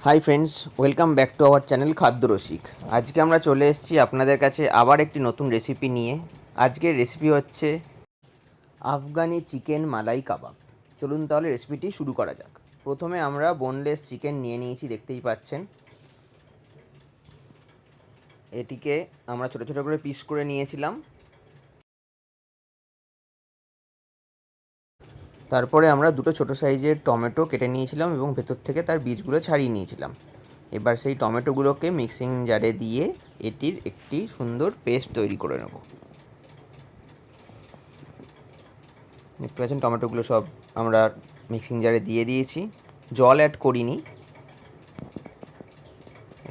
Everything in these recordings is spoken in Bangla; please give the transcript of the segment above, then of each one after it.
Hi friends, welcome back to our channel খাদ্য রসিক। আজকে আমরা চলে এসেছি আপনাদের কাছে আবার একটি নতুন রেসিপি নিয়ে। আজকের রেসিপি হচ্ছে আফগানি চিকেন মালাই কাবাব। চলুন তাহলে রেসিপিটি শুরু করা যাক। প্রথমে আমরা বোনলেস চিকেন নিয়ে নিয়েছি, দেখতেই পাচ্ছেন। এটিকে আমরা ছোটো ছোটো করে পিস করে নিয়েছিলাম। তারপরে আমরা দুটো ছোটো সাইজের টমেটো কেটে নিয়েছিলাম এবং ভেতর থেকে তার বীজগুলো ছাড়িয়ে নিয়েছিলাম। এবার সেই টমেটোগুলোকে মিক্সিং জারে দিয়ে এটির একটি সুন্দর পেস্ট তৈরি করে নেব। দেখতে পাচ্ছেন টমেটোগুলো সব আমরা মিক্সিং জারে দিয়ে দিয়েছি, জল অ্যাড করিনি।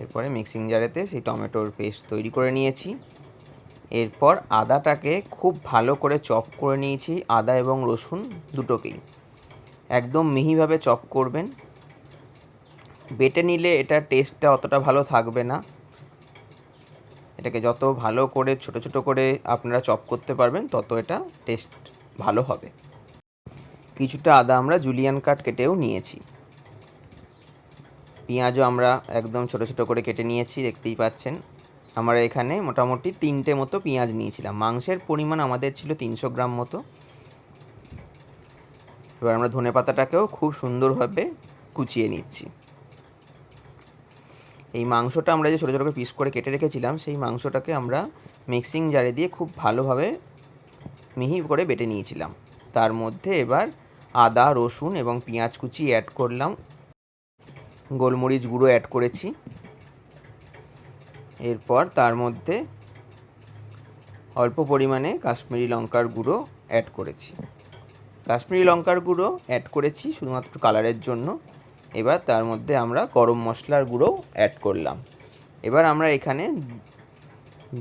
এরপরে মিক্সিং জারেতে সেই টমেটোর পেস্ট তৈরি করে নিয়েছি। এরপর আদাটাকে খুব ভালো করে চপ করে নিয়েছি, আদা এবং রসুন দুটোকেই একদম মিহিভাবে চপ করবেন। বেটে নিলে এটার টেস্টটা অতটা ভালো থাকবে না। এটাকে যত ভালো করে ছোটো ছোটো করে আপনারা চপ করতে পারবেন তত এটা টেস্ট ভালো হবে। কিছুটা আদা আমরা জুলিয়ান কাট কেটেও নিয়েছি। পেঁয়াজও আমরা একদম ছোটো ছোটো করে কেটে নিয়েছি, দেখতেই পাচ্ছেন। আমরা এখানে মোটামুটি 3টে মতো পেঁয়াজ নিয়েছিলাম। মাংসের পরিমাণ আমাদের ছিল 300 গ্রাম মতো। এবার আমরা ধনেপাতাটাকেও খুব সুন্দরভাবে কুচিয়ে নিচ্ছি। এই মাংসটা আমরা যে ছোটো ছোটো করে পিস করে কেটে রেখেছিলাম, সেই মাংসটাকে আমরা মিক্সিং জারে দিয়ে খুব ভালোভাবে মিহি করে বেটে নিয়েছিলাম। তার মধ্যে এবার আদা, রসুন এবং পেঁয়াজ কুচি অ্যাড করলাম, গোলমরিচ গুঁড়ো অ্যাড করেছি। এরপর তার মধ্যে অল্প পরিমাণে কাশ্মীরি লঙ্কার গুঁড়ো অ্যাড করেছি। কাশ্মীরি লঙ্কার গুঁড়ো অ্যাড করেছি শুধুমাত্র কালারের জন্য। এবার তার মধ্যে আমরা গরম মশলার গুঁড়ো অ্যাড করলাম। এবার আমরা এখানে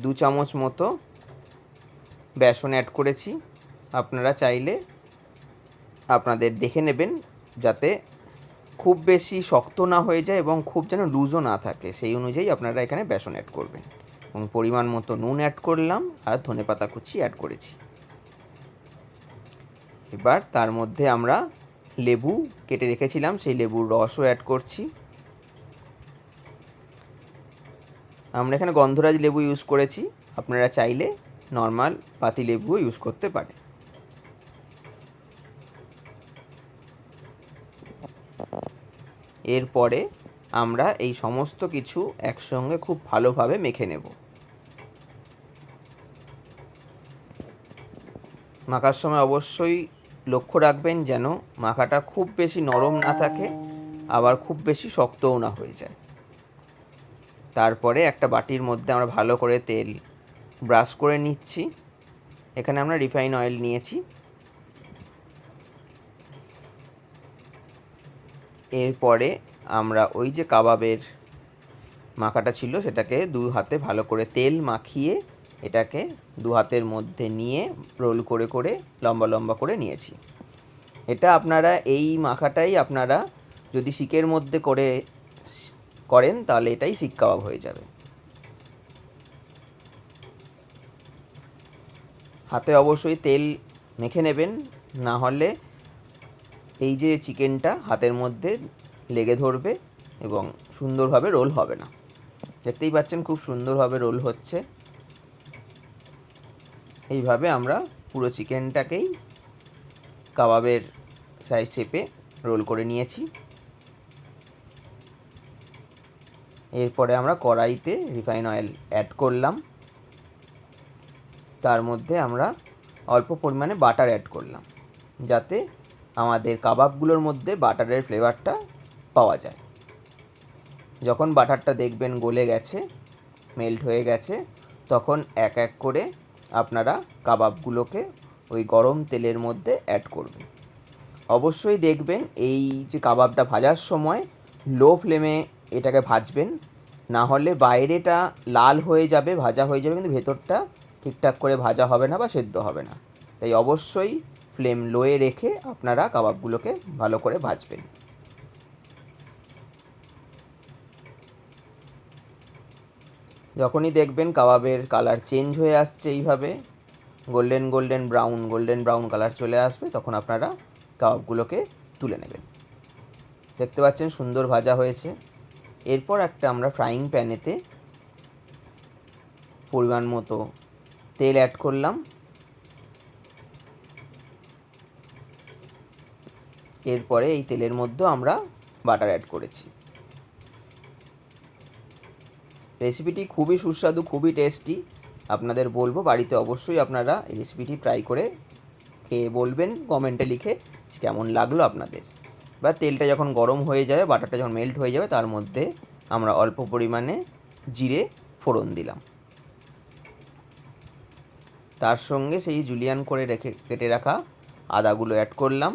2 চামচ মতো বেসন অ্যাড করেছি। আপনারা চাইলে আপনাদের দেখে নেবেন যাতে খুব বেশি শক্ত না হয়ে যায় এবং খুব যেন লুজও না থাকে, সেই অনুযায়ী আপনারা এখানে বেসন অ্যাড করবেন। এবং পরিমাণ মতো নুন অ্যাড করলাম আর ধনেপাতা কুচি অ্যাড করেছি। এবার তার মধ্যে আমরা লেবু কেটে রেখেছিলাম, সেই লেবুর রসও অ্যাড করছি। আমরা এখানে গন্ধরাজ লেবু ইউজ করেছি, আপনারা চাইলে নর্মাল পাতি লেবুও ইউজ করতে পারেন। এরপরে আমরা এই সমস্ত কিছু একসঙ্গে খুব ভালোভাবে মেখে নেব। মাখার সময় অবশ্যই লক্ষ্য রাখবেন যেন মাখাটা খুব বেশি নরম না থাকে, আবার খুব বেশি শক্তও না হয়ে যায়। তারপরে একটা বাটির মধ্যে আমরা ভালো করে তেল ব্রাশ করে নিচ্ছি। এখানে আমরা রিফাইন অয়েল নিয়েছি। এরপরে আমরা ওই যে কাবাবের মাখাটা ছিল সেটাকে 2 হাতে ভালো করে তেল মাখিয়ে এটাকে 2 হাতের মধ্যে নিয়ে রোল করে করে লম্বা লম্বা করে নিয়েছি। এটা আপনারা এই মাখাটাই আপনারা যদি শিকের মধ্যে করেন তাহলে এটাই শিক কাবাব হয়ে যাবে। হাতে অবশ্যই তেল মেখে নেবেন, না হলে এই যে চিকেনটা হাতের মধ্যে লেগে ধরবে এবং সুন্দরভাবে রোল হবে না। দেখতেই পাচ্ছেন খুব সুন্দরভাবে রোল হচ্ছে। এইভাবে আমরা পুরো চিকেনটাকেই কাবাবের সাইজ শেপে রোল করে নিয়েছি। এরপরে আমরা কড়াইতে রিফাইন অয়েল অ্যাড করলাম। তার মধ্যে আমরা অল্প পরিমাণে বাটার অ্যাড করলাম, যাতে আমাদের কাবাবগুলোর মধ্যে বাটারের ফ্লেভারটা পাওয়া যায়। যখন বাটারটা দেখবেন গলে গেছে, মেল্ট হয়ে গেছে, তখন এক এক করে আপনারা কাবাবগুলোকে ওই গরম তেলের মধ্যে অ্যাড করবেন। অবশ্যই দেখবেন এই যে কাবাবটা ভাজার সময় লো ফ্লেমে এটাকে ভাজবেন, না হলে বাইরেটা লাল হয়ে যাবে, ভাজা হয়ে যাবে, কিন্তু ভেতরটা ঠিকঠাক করে ভাজা হবে না বা সেদ্ধ হবে না। তাই অবশ্যই ফ্লেম লোয়ে রেখে আপনারা কাবাবগুলোকে ভালো করে ভাজবেন। যখনই দেখবেন কাবাবের কালার চেঞ্জ হয়ে আসছে, এইভাবে গোল্ডেন ব্রাউন কালার চলে আসবে, তখন আপনারা কাবাবগুলোকে তুলে নেবেন। দেখতে পাচ্ছেন সুন্দর ভাজা হয়েছে। এরপর একটা আমরা ফ্রাইং প্যানেতে পরিমাণ মতো তেল অ্যাড করলাম। এরপরে এই তেলের মধ্যে আমরা বাটার অ্যাড করেছি। রেসিপিটি খুবই সুস্বাদু, খুবই টেস্টি। আপনাদের বলবো বাড়িতে অবশ্যই আপনারা এই রেসিপিটি ট্রাই করে খেয়ে বলবেন কমেন্টে লিখে কেমন লাগলো আপনাদের। বা তেলটা যখন গরম হয়ে যাবে, বাটারটা যখন মেল্ট হয়ে যাবে, তার মধ্যে আমরা অল্প পরিমাণে জিরে ফোড়ন দিলাম। তার সঙ্গে সেই জুলিয়ান করে কেটে রাখা আদাগুলো অ্যাড করলাম।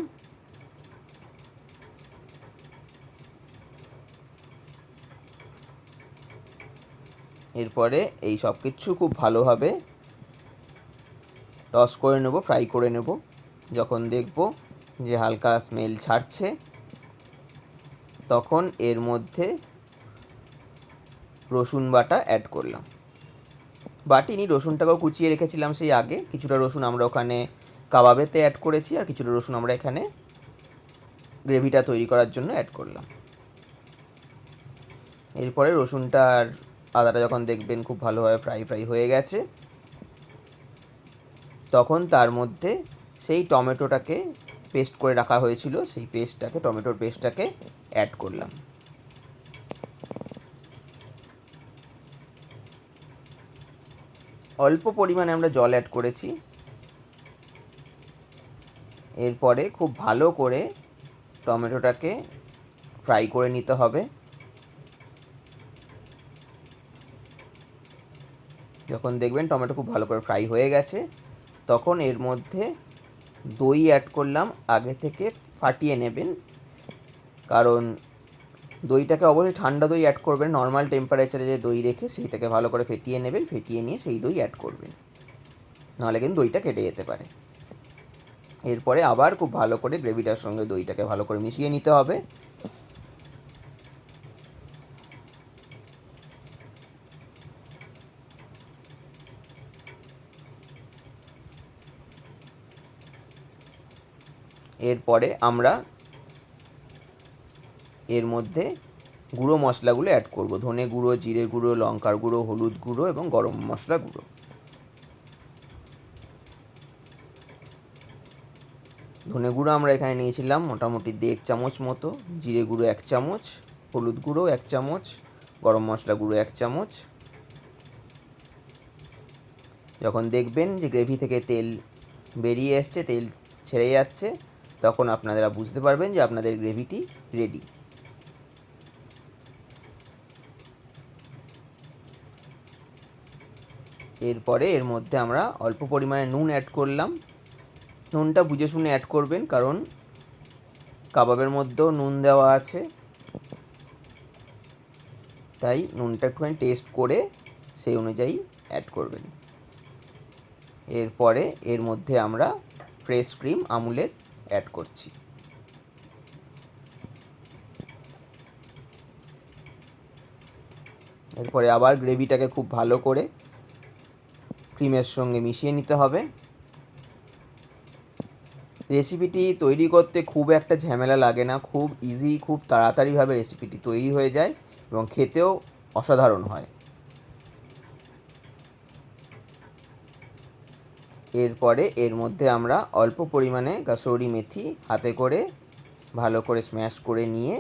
এরপরে এই সব কিছু খুব ভালোভাবে টস করে নেব, ফ্রাই করে নেব। যখন দেখব যে হালকা স্মেল ছাড়ছে, তখন এর মধ্যে রসুন বাটা অ্যাড করলাম। বাটিনি, রসুনটাকেও কুচিয়ে রেখেছিলাম সেই আগে। কিছুটা রসুন আমরা ওখানে কাবাবেতে অ্যাড করেছি, আর কিছুটা রসুন আমরা এখানে গ্রেভিটা তৈরি করার জন্য অ্যাড করলাম। এরপরে রসুনটা আর আদাটা যখন দেখবেন খুব ভালোভাবে ফ্রাই হয়ে গেছে, তখন তার মধ্যে সেই টমেটোটাকে পেস্ট করে রাখা হয়েছিল, সেই টমেটোর পেস্টটাকে অ্যাড করলাম। অল্প পরিমাণে আমরা জল অ্যাড করেছি। এরপরে খুব ভালো করে টমেটোটাকে ফ্রাই করে নিতে হবে। যখন দেখবেন টমেটো খুব ভালো করে ফ্রাই হয়ে গেছে, তখন এর মধ্যে দই অ্যাড করলাম। আগে থেকে ফাটিয়ে নেবেন, কারণ দইটাকে অবশ্যই ঠান্ডা দই অ্যাড করবেন। নর্মাল টেম্পারেচারে যে দই রেখে সেইটাকে ভালো করে ফেটিয়ে নেবেন, ফেটিয়ে নিয়ে সেই দই অ্যাড করবেন, নাহলে কিন্তু দইটা কেটে যেতে পারে। এরপরে আবার খুব ভালো করে গ্রেভিটার সঙ্গে দইটাকে ভালো করে মিশিয়ে নিতে হবে। এরপরে আমরা এর মধ্যে গুঁড়ো মশলাগুলো অ্যাড করব। ধনে গুঁড়ো, জিরে গুঁড়ো, লঙ্কার গুঁড়ো, হলুদ গুঁড়ো এবং গরম মশলা গুঁড়ো। ধনে গুঁড়ো আমরা এখানে নিয়েছিলাম মোটামুটি 1.5 চামচ মতো, জিরে গুঁড়ো 1 চামচ, হলুদ গুঁড়ো 1 চামচ, গরম মশলা গুঁড়ো 1 চামচ। যখন দেখবেন যে গ্রেভি থেকে তেল বেরিয়ে এসছে, তেল ছেড়ে যাচ্ছে, তখন আপনারা বুঝতে পারবেন যে আপনাদের গ্রেভিটি রেডি। এরপরে এর মধ্যে আমরা অল্প পরিমাণে নুন অ্যাড করলাম। নুনটা বুঝে শুনে অ্যাড করবেন, কারণ কাবাবের মধ্যেও নুন দেওয়া আছে, তাই নুনটা একটুখানি টেস্ট করে সেই অনুযায়ী অ্যাড করবেন। এরপরে এর মধ্যে আমরা ফ্রেশ ক্রিম আমুলের অ্যাড করছি। এরপরে আবার গ্রেভিটাকে খুব ভালো করে ক্রিমের সঙ্গে মিশিয়ে নিতে হবে। রেসিপিটি তৈরি করতে খুব একটা ঝামেলা লাগে না, খুব ইজি, খুব তাড়াতাড়িভাবে রেসিপিটি তৈরি হয়ে যায় এবং খেতেও অসাধারণ হয়। এরপরে এর মধ্যে আমরা অল্প পরিমাণে কাসুরি মেথি হাতে করে ভালো করে স্ম্যাশ করে নিয়ে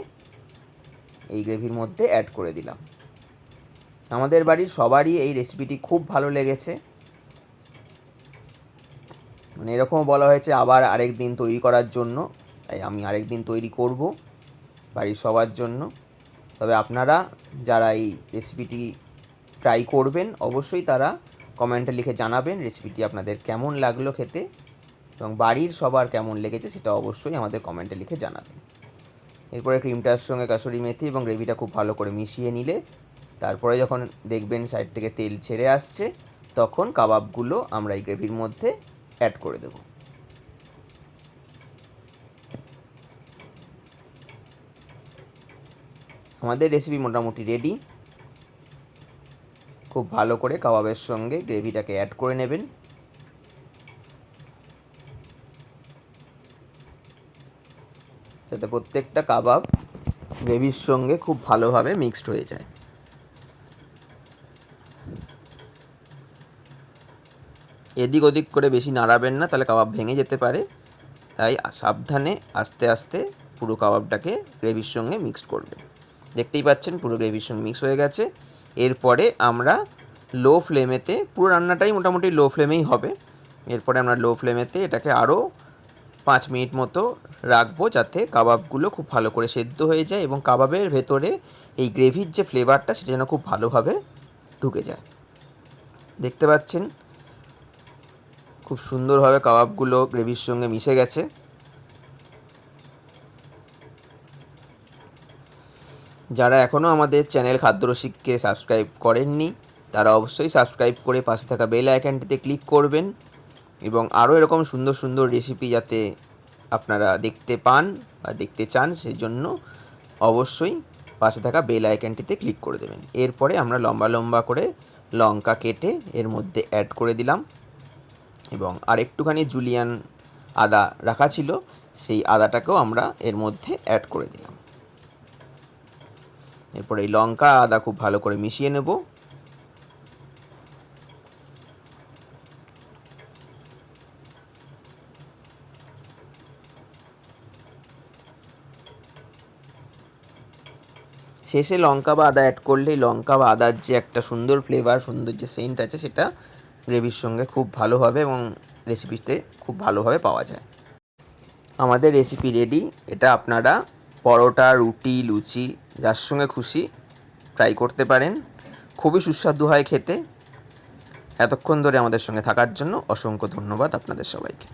এই গ্রেভির মধ্যে অ্যাড করে দিলাম। আমাদের বাড়ির সবারই এই রেসিপিটি খুব ভালো লেগেছে। মানে এরকমও বলা হয়েছে আবার আরেক দিন তৈরি করার জন্য, তাই আমি আরেক দিন তৈরি করব বাড়ির সবার জন্য। তবে আপনারা যারা এই রেসিপিটি ট্রাই করবেন, অবশ্যই তারা কমেন্টে লিখে জানাবেন রেসিপিটি আপনাদের কেমন লাগলো খেতে, এবং বাড়ির সবার কেমন লেগেছে সেটা অবশ্যই আমাদের কমেন্টে লিখে জানাবেন। এরপরে ক্রিমটার সঙ্গে কাসুরি মেথি এবং গ্রেভিটা খুব ভালো করে মিশিয়ে নিলে, তারপরে যখন দেখবেন সাইড থেকে তেল ছেড়ে আসছে, তখন কাবাবগুলো আমরা এই গ্রেভির মধ্যে অ্যাড করে দেব। আমাদের রেসিপি মোটামুটি রেডি। খুব ভালো করে কাবাবের সঙ্গে গ্রেভিটাকে অ্যাড করে নেবেন। যাতে প্রত্যেকটা কাবাব গ্রেভির সঙ্গে খুব ভালোভাবে মিক্সড হয়ে যায়। এদিক ওদিক করে বেশি নাড়াবেন না, তাহলে কাবাব ভেঙে যেতে পারে। তাই সাবধানে আস্তে আস্তে পুরো কাবাবটাকে গ্রেভির সঙ্গে মিক্সড করবেন। দেখতেই পাচ্ছেন পুরো গ্রেভির সঙ্গে মিক্স হয়ে গেছে। এরপরে আমরা লো ফ্লেমেতে, পুরো রান্নাটাই মোটামুটি লো ফ্লেমেই হবে। এরপরে আমরা লো ফ্লেমেতে এটাকে আরও 5 মিনিট মতো রাখবো, যাতে কাবাবগুলো খুব ভালো করে সেদ্ধ হয়ে যায় এবং কাবাবের ভেতরে এই গ্রেভির যে ফ্লেভারটা সেটা যেন খুব ভালোভাবে ঢুকে যায়। দেখতে পাচ্ছেন খুব সুন্দরভাবে কাবাবগুলো গ্রেভির সঙ্গে মিশে গেছে। যারা এখনও আমাদের চ্যানেল খাদ্যরসিককে সাবস্ক্রাইব করেননি, তারা অবশ্যই সাবস্ক্রাইব করে পাশে থাকা বেল আইকনটিতে ক্লিক করবেন এবং আরও এরকম সুন্দর সুন্দর রেসিপি যাতে আপনারা দেখতে পান বা দেখতে চান, সেই জন্য অবশ্যই পাশে থাকা বেল আইকনটিতে ক্লিক করে দেবেন। এরপরে আমরা লম্বা লম্বা করে লঙ্কা কেটে এর মধ্যে অ্যাড করে দিলাম এবং আর একটুখানি জুলিয়ান আদা রাখা ছিল, সেই আদাটাকেও আমরা এর মধ্যে অ্যাড করে দিলাম। এরপর এই লঙ্কা আদা খুব ভালো করে মিশিয়ে নেব। শেষে লঙ্কা বা আদা অ্যাড করলে লঙ্কা বা আদার যে একটা সুন্দর ফ্লেভার, সুন্দর যে সেন্ট আছে, সেটা গ্রেভির সঙ্গে খুব ভালো হবে এবং রেসিপিতে খুব ভালোভাবে পাওয়া যায়। আমাদের রেসিপি রেডি। এটা আপনারা পরোটা, রুটি, লুচি যার সঙ্গে খুশি ট্রাই করতে পারেন। খুবই সুস্বাদু হয় খেতে। এতক্ষণ ধরে আমাদের সঙ্গে থাকার জন্য অসংখ্য ধন্যবাদ আপনাদের সবাইকে।